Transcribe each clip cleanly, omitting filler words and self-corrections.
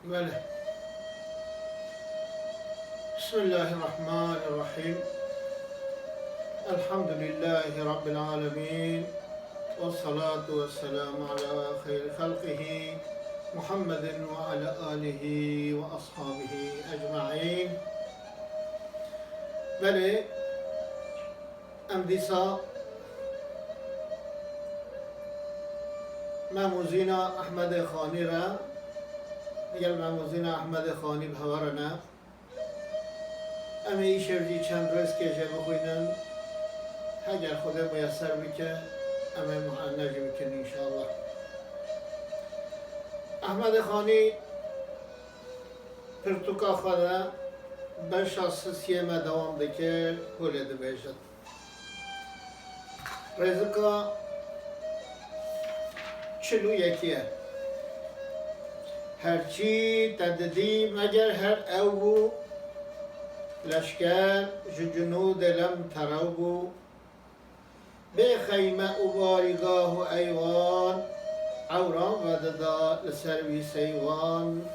بله. بسم الله الرحمن الرحيم. الحمد لله رب العالمين، والصلاة والسلام على خير خلقه محمد وعلى آله وأصحابه أجمعين. بله امدیسا ماموزین احمد خانی را اگر ماموزین احمد خانی بهورنا اما ای شبجی چند روز که جه بخوینن اگر خدا میسر بکه اما معنج بکن انشاءالله. احمد خانی پرتوکا خدا بش اساسی ما دوام دکه ولد بیشد رزقا چلو یکیه هرچی تددی مگر هر او لشکر جنود لم ترو به خیمه و بارگاه و ایوان عوران و ددا لسروی سیوان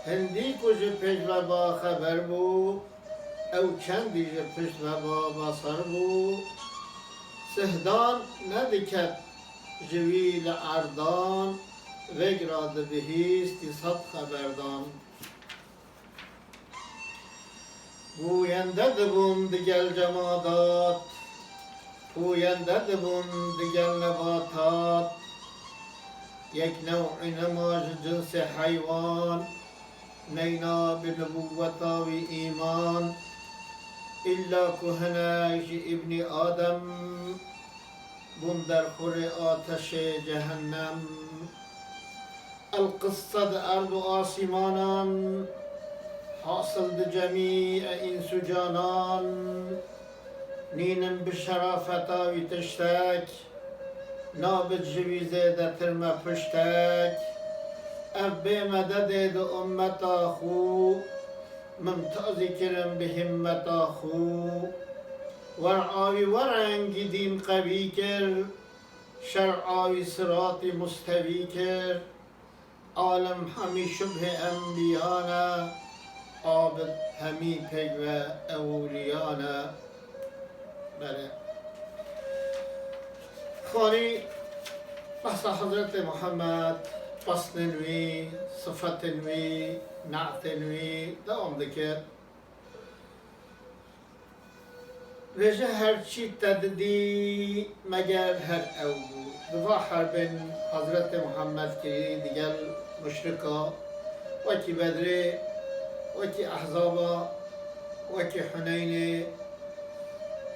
هندی کج پش و با خبر بو او چندی پش و با بصر بو سهدان ندکت جویل اردان وگراد بهیستی صد خبردان گوینده دبون دیگل جمادات گوینده دبون دیگل نباتات یک نوع نماج جنس حیوان نینا بنبوتا و ایمان الا کهنش ابن آدم بون در خور آتش جهنم القصة ارض و آسمانان حاصل جميع انس و جانان نینن بشرافتا و تشتک نابد جویزه در ترم پشتک اب مدد دو امتا خو ممتازی کرم به همتا خو ورعاوی ورنگ دین قوی کر شرعاوی صراط مستوی کر عالم همی شبه انبیانا عابد همی پیگ و اولیانا. بله خانی بحث حضرت محمد فصل نوی صفت نوی نعت نوی دوام دکر وجه هرچی تددی مگر هر او دفاع حربین حضرت محمد که دیگر مشرکا وکی بدره وکی احزابا وکی حنین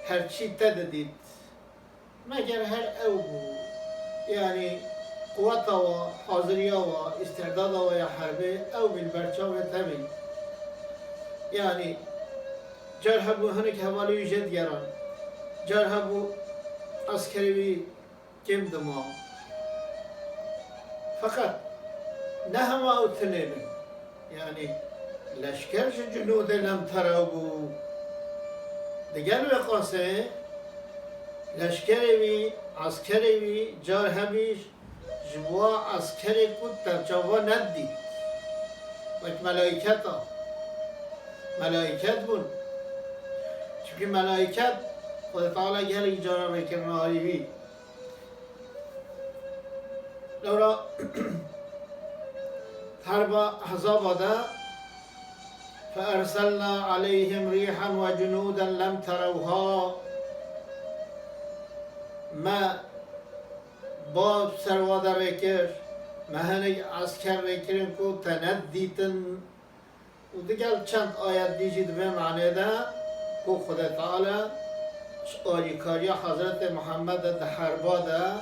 هرچی تددید مگر هر او یعنی قوتا و حاضریا و استعدادا و یا حربه او بالبرچاو تبین یعنی جرح بو هنک حوالی جد گران جرح بو عسکری کم دما فقط نه همه او تنبین یعنی لشکر جنود لم ترو بو دیگر وقاسه لشکری وی عسکری وی جرح بیش جوا عسکری کود در جوا ندید وقت ملائکت بون چونکه ملائکت خدا تعالی گل اجاره میکنه آریوی لورا حرب احزاب ده فارسلنا عليهم ريحا وجنودا لم تروها ما باب سرواده رکر مهنگ عسکر رکرن کو تندیتن و دیگر چند آیت دیجید به معنی ده کو خدا تعالی آریکاری حضرت محمد ده حربا ده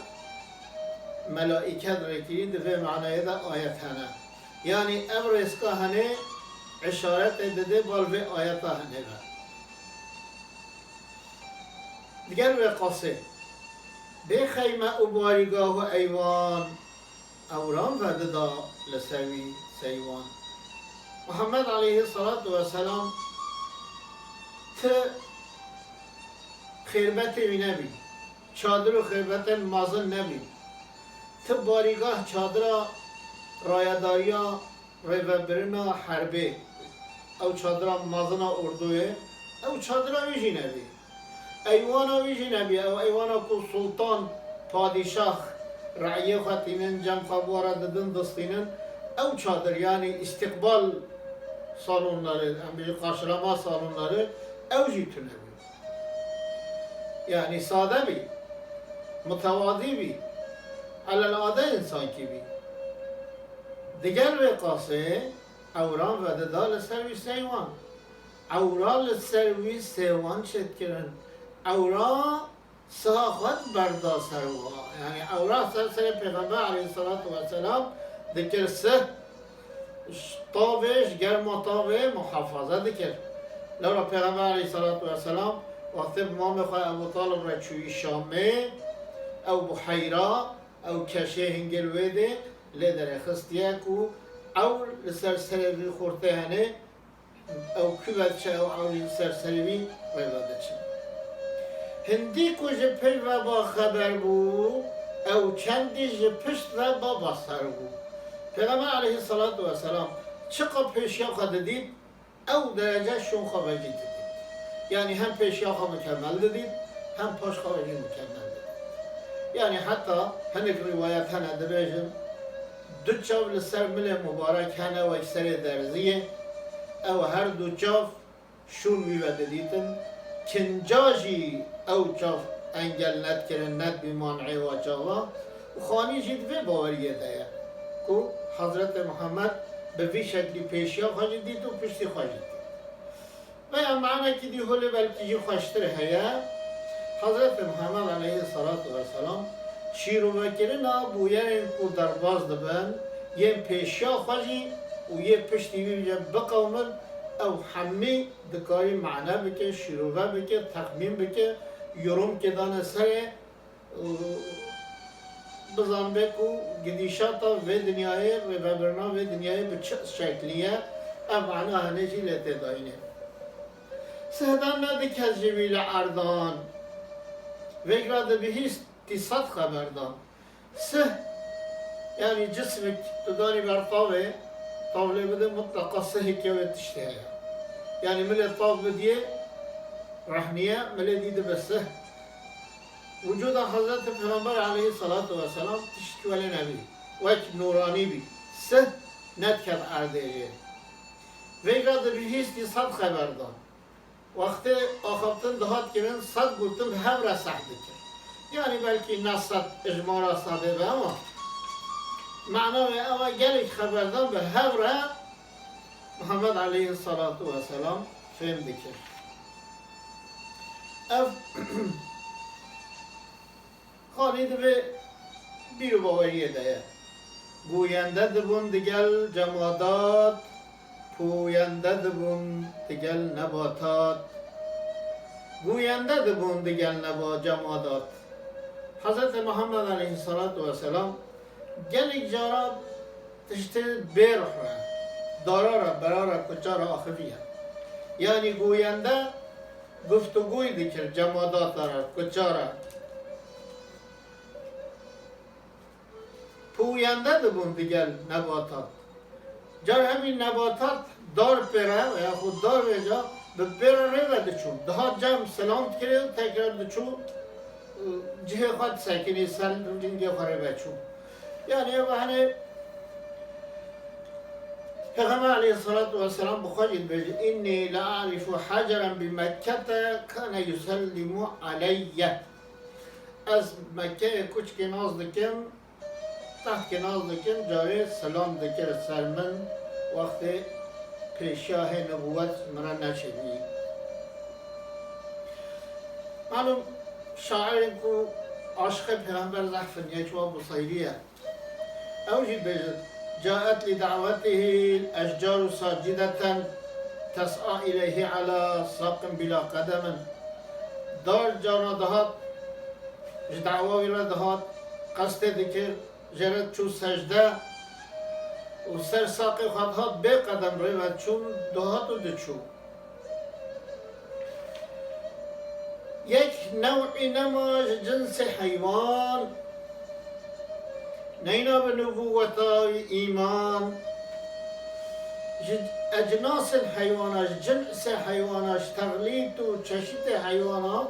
ملائکت رکرین ده معنی ده آیت هنه یعنی امر اسکا هنه اشارت دده بالوی آیت هنه ده دیگر وقاسه به خیمه و بارگاه و ایوان اوران و ددا لسوی سیوان محمد علیه السلام خیربت می نبی چادر و خیربت مازن نبی تو باریگاه چادر رایداریا ریوبرنا حربه او چادر مازنا اردوه او چادر ویجی نبی ایوانا ویجی نبی او ایوانا کو سلطان پادشاه رعیه خطینن جمع خبوارا ددن دستینن او çadır yani istikbal salonları, yani karşılama salonları evci tünemiyor. Yani sade bir, mütevadi bir, alelade insan gibi. Diğer vakası evran ve dedal servis hayvan. Evran servis hayvan çetkiren. Evran sahat berda serva. Yani evran servis Peygamber aleyhissalatu vesselam ذكر سه طاوش گرما طاوه محافظه ذكر لورا پیغمبر علیه الصلاة والسلام وقتی امام خواه ابو طالب را چوی شامه او بحیرا او کشه هنگل ویده لیدر خستیه کو او لسر سروی خورته هنه او küvet چه او لسر سروی ویلاده چه هندی کو جپی و با خبر بو او چندی جپشت و با بسر بو Peygamber aleyhissalatu vesselam çıkıp peşyaka dedip ev derece şunka vecid dedip. Yani hem peşyaka mükemmel dedip hem paşka vecid mükemmel dedip. Yani hatta henek rivayet hene debejim dü çav li ser mile mübarek hene ve seri derziye ev her dü çav şun vive deditim kincaji ev çav engel net kirin net bir man'i ve çava khani jid ve bavariye daya کو حضرت محمد به وی شکلی پیشیا خواهی دید و پشتی خواهی دید و یا معنی که دی هولی بلکی جی خوشتر هیا حضرت محمد علیه السلام شیر و وکرنا بویرین کو درباز دبن یه پیشیا خواهی و یه پشتی بی بقومن او حمی دکاری معنی بکه شیروه بکه تخمین بکه یوروم که دانه سره بزن بکو گدیشاتا و دنیای و ببرنا و دنیای به چه شکلیه ام معنا هنجی لته داینه سهدان ندی کز جویل اردان وگراد بهیست تصد خبردان سه yani cismik tudani ber tavle tavle bide mutlaka sehike ve tişteye yani millet tavle diye rahniye millet dide beseh وجود حضرت پیغمبر علیه الصلاة والسلام تشکیل نبی وک نورانی بی سه ند کرد اردیه ویگرد بیهیستی صد خبردان وقتی آخفتن دهات کرن صد گفتم هم را سحده کرد یعنی بلکی نصد اجمارا ساده به اما معنی اما گلک خبردان به هم را محمد علیه الصلاة والسلام فهم دکر خانید به بیرو باوریه دایه گوینده دبون دیگل جمادات پوینده دبون دیگل نباتات گوینده دبون دیگل جمادات حضرت محمد علیه السلام گلک جارا تشت بیرح را دارا برارا کچارا آخفیه یعنی گوینده گفتگوی دیگر جمادات را کچارا پوینده دبون دیگر نباتات جار همین نباتات دار پره و یا خود دار ویجا به پره رو دچون ده جمع سلام کرد و تکرار دچون جه خود سکنی سل جنگی خاره بچون یعنی بحنه پیغمبر علیه السلام بخواهید بجه اینی لعرف حجرا بمکه کان یسلم علیه از مکه کچ که ناز دکم تحت که ناز دکم جای سلام دکر سرمن وقت پیشاه نبوت مرا نشدی معلوم شاعر کو عاشق پیغمبر زحفن یچوا بصیریه اوجی بجد جاءت لدعوته الأشجار ساجدة تسعى إليه على ساق بلا قدم دار جانا دهات دعوة إلى دهات قصد ذكر جرد چو سجده و سر ساقی خواهد به قدم روی و چون دهات و دچو یک نوعی نماز جنس حیوان نینا به نبوت ایمان اجناس الحيوانات جنس حيوانات تغليط و چشت حيوانات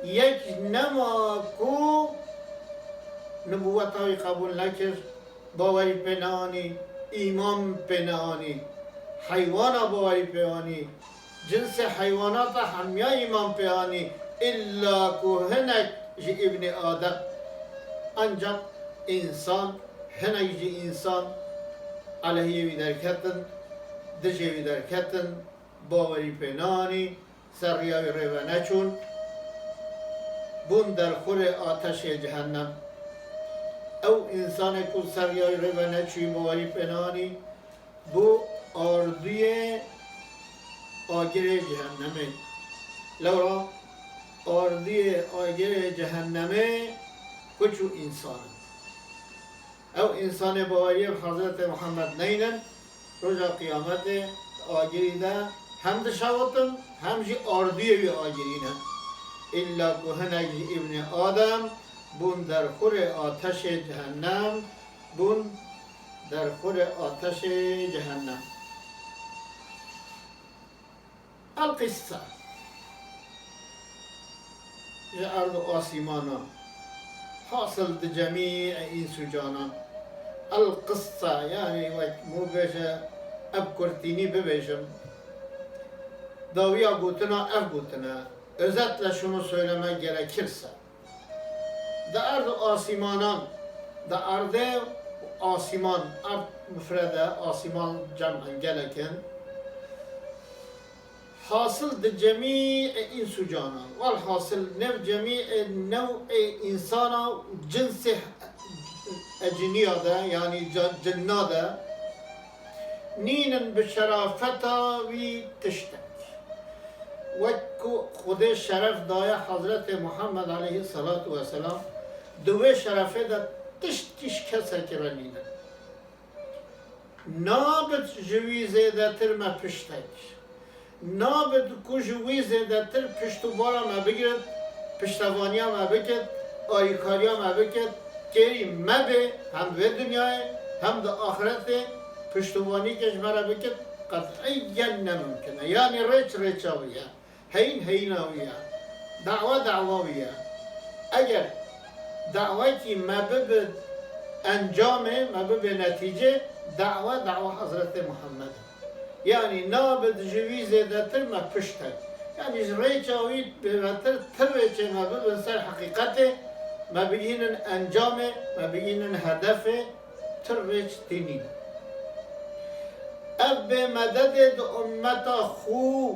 یک نما کو نبوت های قبول نکرد باوری پنهانی ایمان پنهانی حیوان باوری پنهانی جنس حیوانات همیا ایمان پنهانی الا کو هنک جی ابن آدم انجا انسان هنک جی انسان علیه وی درکتن دجه وی درکتن باوری پنهانی سریای ریوه نچون بون در خور آتش جهنم او انسان کو سریای ریوه نچوی باوری پنهانی بو آردوی آگر جهنمه لورا آردوی آگر جهنمه کچو انسان او انسان باوری حضرت محمد نینن روزا قیامت آگری ده هم دشاوتن هم جی آردوی وی آگرینه الا گوهنگی ابن آدم بون در خور آتش جهنم بون در خور آتش جهنم القصه ارض آسیمانا حاصل ده جميع انس و جانان القصه يعني مو بيجا ابكرتيني ببيجم داویا گوتنا اف گوتنا özetle şunu söylemek gerekirse da ardı asimanan da ardı asiman ard müfrede asiman cem'en geleken hasıl de cemi'i insu cana vel hasıl nev cemi'i nev'i insana cinsi ecniyada yani cennada ninen bi şerafeta vi tiştek وکو خود شرف دایا حضرت محمد علیه الصلاة والسلام دوی شرفه دا تش کسا کرنیده نابد جوی زیده تر ما پشتک نابد کو جوی زیده تر پشتو بارا ما بگرد پشتوانیا ما بکد آیکاریا ما بکد کری ما به هم به دنیای هم دا آخرت پشتوانی کش مرا بکد قطعی نممکنه یعنی ریچاویه هیناویه دعواویه اگر دعوتی مبب انجامه مبب نتیجه دعوه حضرت محمد یعنی نابد جوی زیدتر ما پشتر یعنی ریچاوی بهتر تر ریچه مبب سر حقیقته ما بگینن انجامه ما بگینن هدفه تر ریچ تینین اب به مدد امتا خو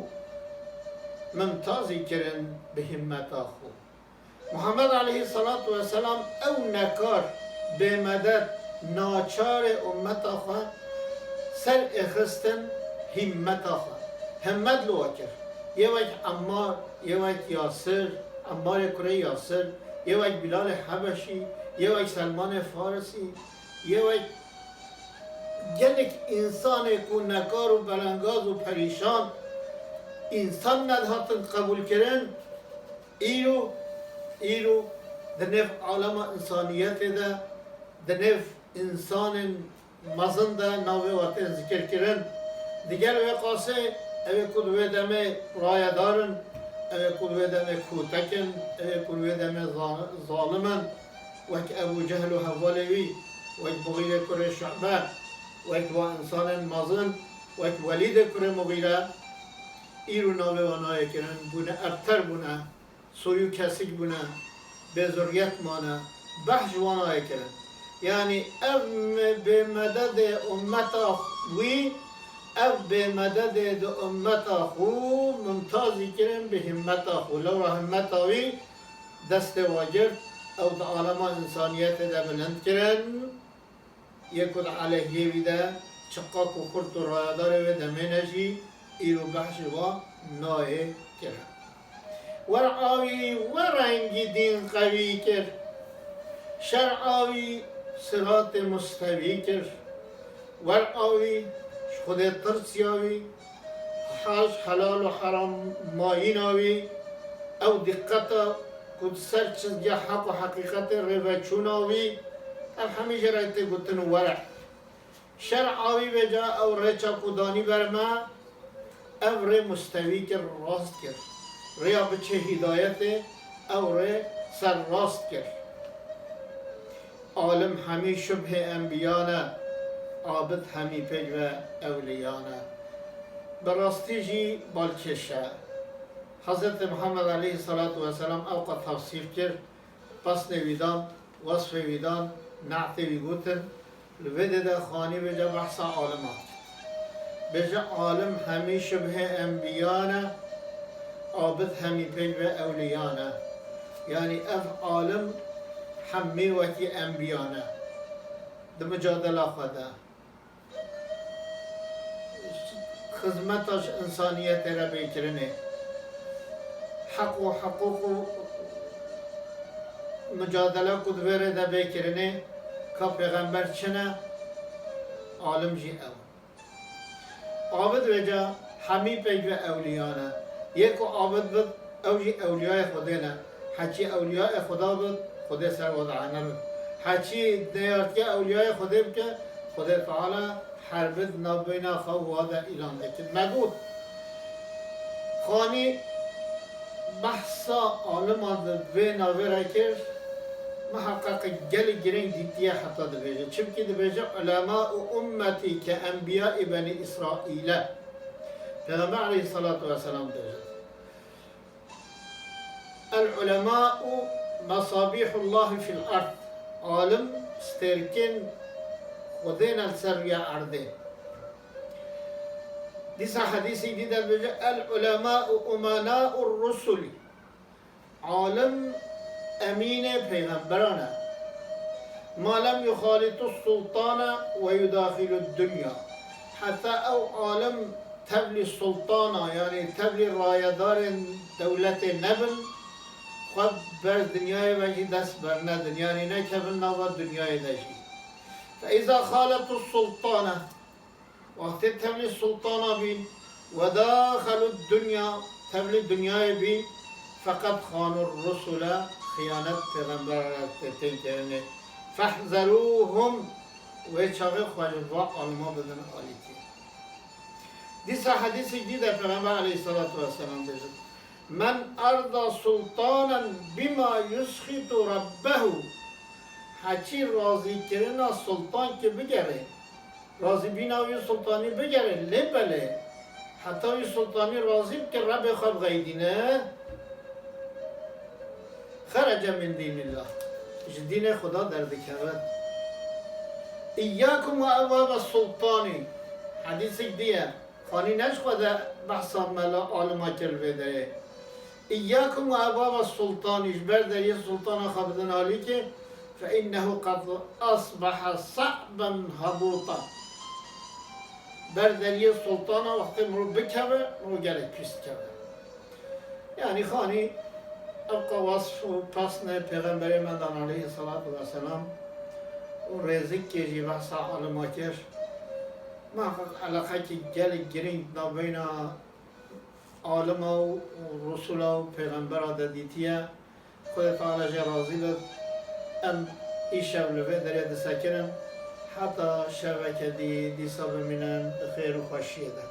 ممتازی کرن به همتا خو محمد علیه الصلاة والسلام او نکار به مدد ناچار امتا خو سر اخستن همتا خو همت لو کر یه وقت عمار یه وقت یاسر عمار کره یاسر یه وقت بلال حبشی یه وقت سلمان فارسی یه وقت گلک انسان کو نکار و بلنگاز و پریشان انسان ندهاتن قبول کرن ایرو دنف عالم انسانیت ده دنف انسان مزن ده ناوی وقت ذکر کرن دیگر وی قاسه اوی کدوی دمه رای دارن اوی کدوی دمه کوتکن اوی کدوی دمه ظالمن وک ابو جهل و حوالوی وک بغیر کره شعبه وک با انسان مازن وک ولید کره مغیره ایرو ناوه وانای کرن بونه ابتر بونه سویو کسیک بونه بزرگیت مانه بحث وانای کرن یعنی او به مدد امتا وی او به مدد امتا خو ممتازی کرن به همتا خو لو همتا وی دست واجر او دا عالم انسانیت دا بلند کرن یکود علیه ویده چقاق و خورت و رایدار ویده منجی ایرو بحث و نایه کرد ورعاوی ورنگی دین قوی کرد شرعاوی صراط مستوی کرد ورعاوی خود ترسیاوی حاج حلال و حرام مایناوی او دقتا کد سرچز یا حق و حقیقت روچوناوی اب همیشه رایت گوتن ورع شرعاوی بجا او ریچا کودانی برما او ری مستوی کر راست کر ریا بچه هدایت او ری سر راست کر عالم همی شبه انبیانه عابد همی پیج و اولیانه براستی جی بالکشه حضرت محمد علیه الصلاة والسلام اوقات تفسیر کرد پس نویدان وصف ویدان نعت ویگوتن لوده ده خانی بجا بحث عالمات بجا عالم همی شبه انبیانه عابد همی پیج و اولیانه یعنی اف عالم همی وکی انبیانه ده مجادله خدا خدمتش انسانیت را بیکرنه حق و حقوق و مجادله کدوره ده بیکرنه که پیغمبر چنه عالم جی او عابد وجا همی پیج و اولیانه یک عابد بود او جی اولیای خودینه حچی اولیای خدا بود خدا سر وضعانه بود حچی نیارد که اولیای خدا بود که خدا تعالی حربت نبینا خواهد اعلان دکت مگود خانی بحثا عالم دوی ناوی را کرد محقق گل گرنگ دیتیه حتی دبیجه چبکی دبیجه علماء امتی که انبیاء بنی اسرائیل پیغمبر علیه الصلاة والسلام دبیجه العلماء مصابيح الله في الأرض عالم ستركن خدين السرية أرضين ديسا حديث جديد العلماء أمناء الرسل عالم أمين پیغمبرانا ما لم يخالط السلطان ويداخل الدنيا حتى أو عالم تبلي السلطان يعني تبلي رايدار دولة نبل خود بر دنیای وجی دست برنه دنیای نکبلنا و دنیای دشی فإذا خالط السلطانة وقت تبلي السلطانة بين وداخل الدنيا تبلي الدنيا بين فقد خانوا الرسل خيانة پیغمبر تنكرنه فاحذروهم ويشاغي خواجبوا علما بدن آليتي ديسا حديث جديد پیغمبر عليه الصلاة والسلام بجد من ارضى سلطانا بما يسخط ربه حچی راضی کردن سلطان که بگره راضی بیناوی سلطانی بگره لبله حتی سلطانی راضی که رب خود غیدینه خرج من دین الله دین خدا در بکرد ایاکم و اواب السلطانی حدیث دیگه خانی نشخواد بحثا ملا عالما کلوه داره إياكم وأبواب السلطان إجبار دري السلطان خبدن عليك فإنه قد أصبح صعبا هبوطا بر دري السلطان وقت مرو بكبه مرو جالك بيست كبه يعني خاني أبقى وصف وبسنا پیغمبر مدان عليه الصلاة والسلام ورزق كيجي بحثا علما كيش ما علاقة كي جالك جرين نبينا عالم و رسول و پیغمبر دیتیه خود تعالی راضی بود ام ای شب لوه در ید سکنم حتی شبکه دیسا بمینن خیر و خوشیه ده